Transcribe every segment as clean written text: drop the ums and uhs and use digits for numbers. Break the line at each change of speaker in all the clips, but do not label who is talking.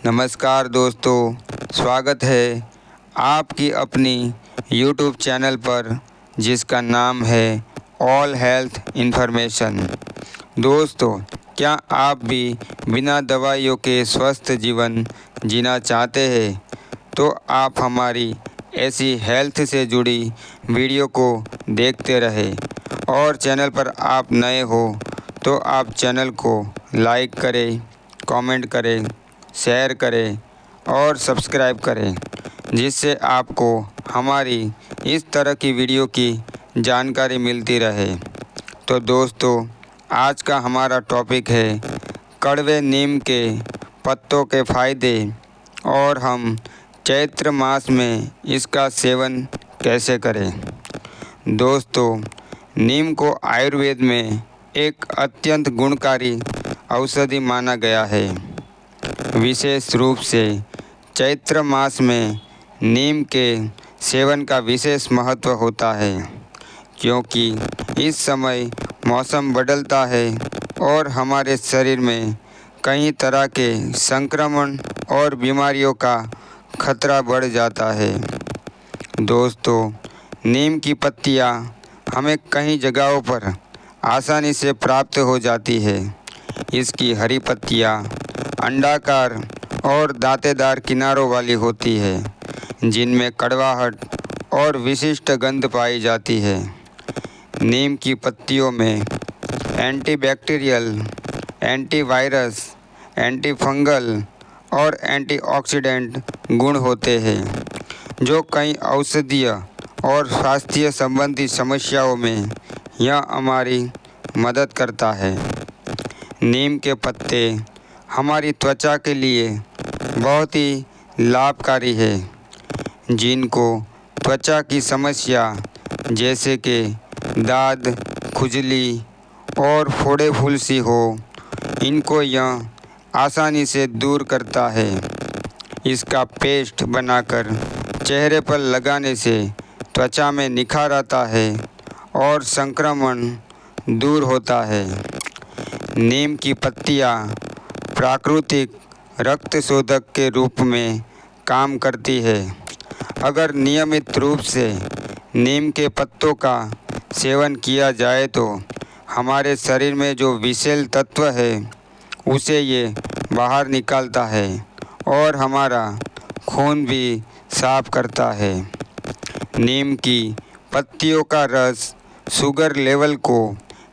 नमस्कार दोस्तों, स्वागत है आपकी अपनी YouTube चैनल पर जिसका नाम है ऑल हेल्थ इन्फॉर्मेशन। दोस्तों, क्या आप भी बिना दवाइयों के स्वस्थ जीवन जीना चाहते हैं? तो आप हमारी ऐसी हेल्थ से जुड़ी वीडियो को देखते रहें। और चैनल पर आप नए हो तो आप चैनल को लाइक करें, कमेंट करें, शेयर करें और सब्सक्राइब करें, जिससे आपको हमारी इस तरह की वीडियो की जानकारी मिलती रहे। तो दोस्तों, आज का हमारा टॉपिक है कड़वे नीम के पत्तों के फ़ायदे और हम चैत्र मास में इसका सेवन कैसे करें। दोस्तों, नीम को आयुर्वेद में एक अत्यंत गुणकारी औषधि माना गया है। विशेष रूप से चैत्र मास में नीम के सेवन का विशेष महत्व होता है, क्योंकि इस समय मौसम बदलता है और हमारे शरीर में कई तरह के संक्रमण और बीमारियों का खतरा बढ़ जाता है। दोस्तों, नीम की पत्तियां हमें कई जगहों पर आसानी से प्राप्त हो जाती है। इसकी हरी पत्तियां अंडाकार और दांतेदार किनारों वाली होती है, जिनमें कड़वाहट और विशिष्ट गंध पाई जाती है। नीम की पत्तियों में एंटीबैक्टीरियल, एंटीवायरस, एंटीफंगल और एंटीऑक्सीडेंट गुण होते हैं, जो कई औषधीय और स्वास्थ्य संबंधी समस्याओं में यह हमारी मदद करता है। नीम के पत्ते हमारी त्वचा के लिए बहुत ही लाभकारी है, जिनको त्वचा की समस्या जैसे कि दाद, खुजली और फोड़े फुंसी हो, इनको यह आसानी से दूर करता है। इसका पेस्ट बनाकर चेहरे पर लगाने से त्वचा में निखार आता है और संक्रमण दूर होता है। नीम की पत्तियां प्राकृतिक रक्त शोधक के रूप में काम करती है। अगर नियमित रूप से नीम के पत्तों का सेवन किया जाए तो हमारे शरीर में जो विषैले तत्व है उसे ये बाहर निकालता है और हमारा खून भी साफ करता है। नीम की पत्तियों का रस शुगर लेवल को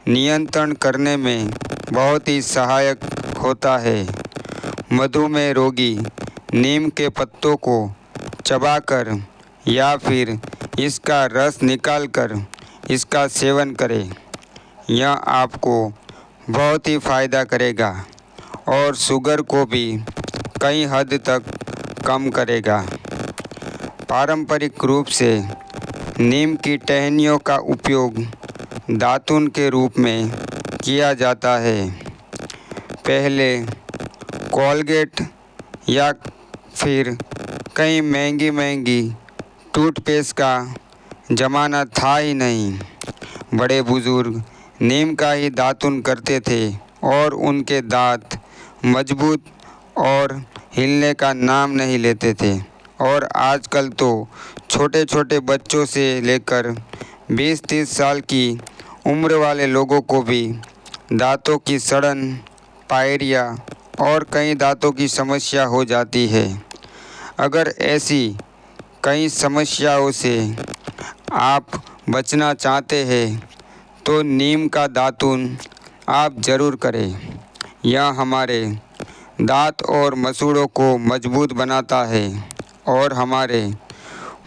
नियंत्रण करने में बहुत ही सहायक होता है। मधुमेह रोगी नीम के पत्तों को चबाकर या फिर इसका रस निकालकर इसका सेवन करें। यह आपको बहुत ही फ़ायदा करेगा और शुगर को भी कई हद तक कम करेगा। पारंपरिक रूप से नीम की टहनियों का उपयोग दातुन के रूप में किया जाता है। पहले कोलगेट या फिर कई महंगी टूथपेस्ट का ज़माना था ही नहीं। बड़े बुज़ुर्ग नीम का ही दातुन करते थे और उनके दांत मजबूत और हिलने का नाम नहीं लेते थे। और आजकल तो छोटे छोटे बच्चों से लेकर 20-30 साल की उम्र वाले लोगों को भी दांतों की सड़न, पायरिया और कई दांतों की समस्या हो जाती है। अगर ऐसी कई समस्याओं से आप बचना चाहते हैं तो नीम का दातुन आप ज़रूर करें। यह हमारे दांत और मसूड़ों को मजबूत बनाता है और हमारे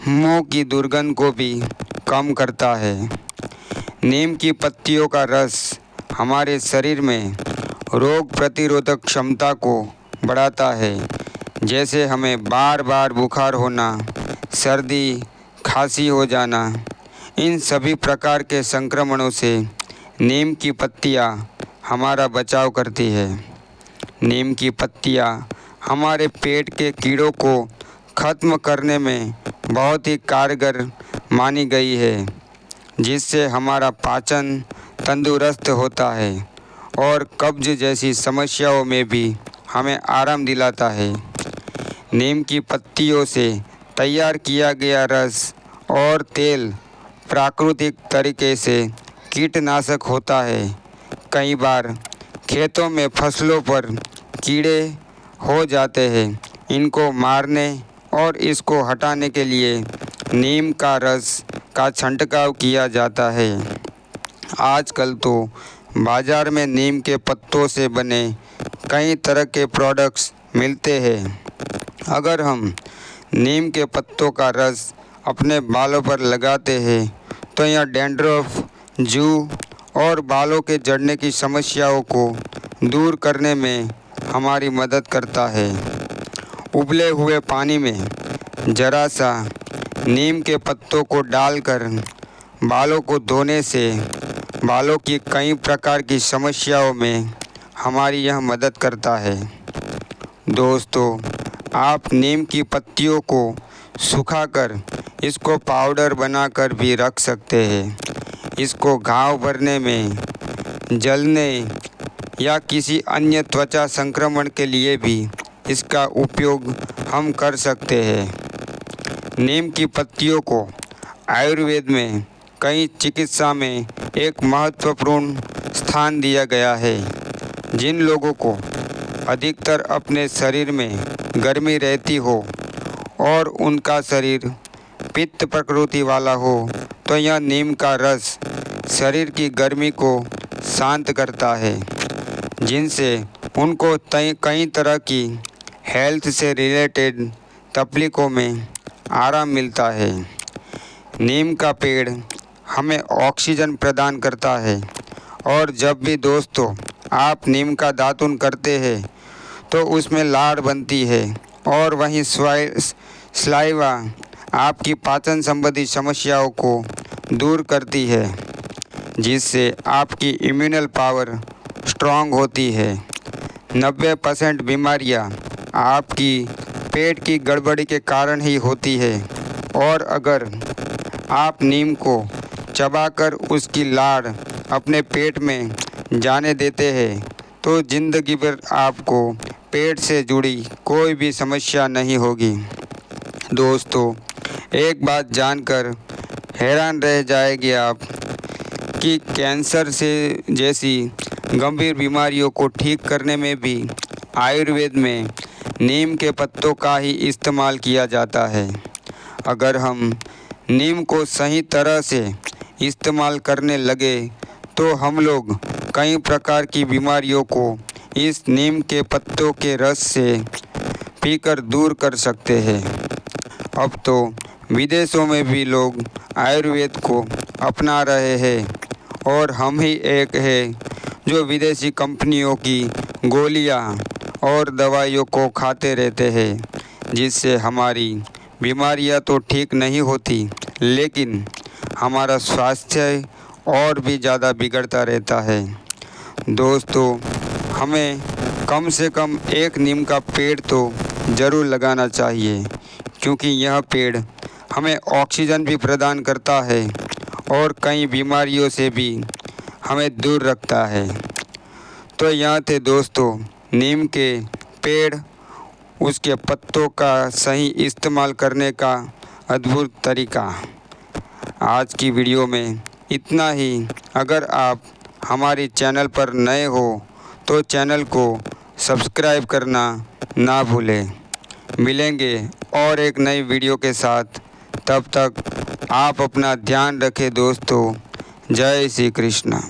मुंह की दुर्गंध को भी कम करता है। नीम की पत्तियों का रस हमारे शरीर में रोग प्रतिरोधक क्षमता को बढ़ाता है। जैसे हमें बार बार बुखार होना, सर्दी, खांसी हो जाना, इन सभी प्रकार के संक्रमणों से नीम की पत्तियां हमारा बचाव करती है। नीम की पत्तियां हमारे पेट के कीड़ों को ख़त्म करने में बहुत ही कारगर मानी गई है, जिससे हमारा पाचन तंदुरुस्त होता है और कब्ज जैसी समस्याओं में भी हमें आराम दिलाता है। नीम की पत्तियों से तैयार किया गया रस और तेल प्राकृतिक तरीके से कीटनाशक होता है। कई बार खेतों में फसलों पर कीड़े हो जाते हैं। इनको मारने और इसको हटाने के लिए नीम का रस का छंटकाव किया जाता है। आजकल तो बाज़ार में नीम के पत्तों से बने कई तरह के प्रोडक्ट्स मिलते हैं। अगर हम नीम के पत्तों का रस अपने बालों पर लगाते हैं तो यह डैंड्रफ, जू और बालों के झड़ने की समस्याओं को दूर करने में हमारी मदद करता है। उबले हुए पानी में ज़रा सा नीम के पत्तों को डालकर बालों को धोने से बालों की कई प्रकार की समस्याओं में हमारी यह मदद करता है। दोस्तों, आप नीम की पत्तियों को सुखाकर इसको पाउडर बनाकर भी रख सकते हैं। इसको घाव भरने में, जलने या किसी अन्य त्वचा संक्रमण के लिए भी इसका उपयोग हम कर सकते हैं। नीम की पत्तियों को आयुर्वेद में कई चिकित्सा में एक महत्वपूर्ण स्थान दिया गया है। जिन लोगों को अधिकतर अपने शरीर में गर्मी रहती हो और उनका शरीर पित्त प्रकृति वाला हो तो यह नीम का रस शरीर की गर्मी को शांत करता है, जिनसे उनको कई तरह की हेल्थ से रिलेटेड तकलीफ़ों में आराम मिलता है। नीम का पेड़ हमें ऑक्सीजन प्रदान करता है और जब भी दोस्तों आप नीम का दातुन करते हैं तो उसमें लार बनती है और वहीं स्लाइवा आपकी पाचन संबंधी समस्याओं को दूर करती है, जिससे आपकी इम्यूनल पावर स्ट्रांग होती है। 90% बीमारियां आपकी पेट की गड़बड़ी के कारण ही होती है और अगर आप नीम को चबाकर उसकी लार अपने पेट में जाने देते हैं तो ज़िंदगी भर आपको पेट से जुड़ी कोई भी समस्या नहीं होगी। दोस्तों, एक बात जानकर हैरान रह जाएंगे आप कि कैंसर से जैसी गंभीर बीमारियों को ठीक करने में भी आयुर्वेद में नीम के पत्तों का ही इस्तेमाल किया जाता है। अगर हम नीम को सही तरह से इस्तेमाल करने लगे तो हम लोग कई प्रकार की बीमारियों को इस नीम के पत्तों के रस से पीकर दूर कर सकते हैं। अब तो विदेशों में भी लोग आयुर्वेद को अपना रहे हैं और हम ही एक है जो विदेशी कंपनियों की गोलियां और दवाइयों को खाते रहते हैं, जिससे हमारी बीमारियां तो ठीक नहीं होती लेकिन हमारा स्वास्थ्य और भी ज़्यादा बिगड़ता रहता है। दोस्तों, हमें कम से कम एक नीम का पेड़ तो ज़रूर लगाना चाहिए, क्योंकि यह पेड़ हमें ऑक्सीजन भी प्रदान करता है और कई बीमारियों से भी हमें दूर रखता है। तो यह थे दोस्तों नीम के पेड़, उसके पत्तों का सही इस्तेमाल करने का अद्भुत तरीका। आज की वीडियो में इतना ही। अगर आप हमारे चैनल पर नए हो तो चैनल को सब्सक्राइब करना ना भूलें। मिलेंगे और एक नई वीडियो के साथ। तब तक आप अपना ध्यान रखें दोस्तों। जय श्री कृष्ण।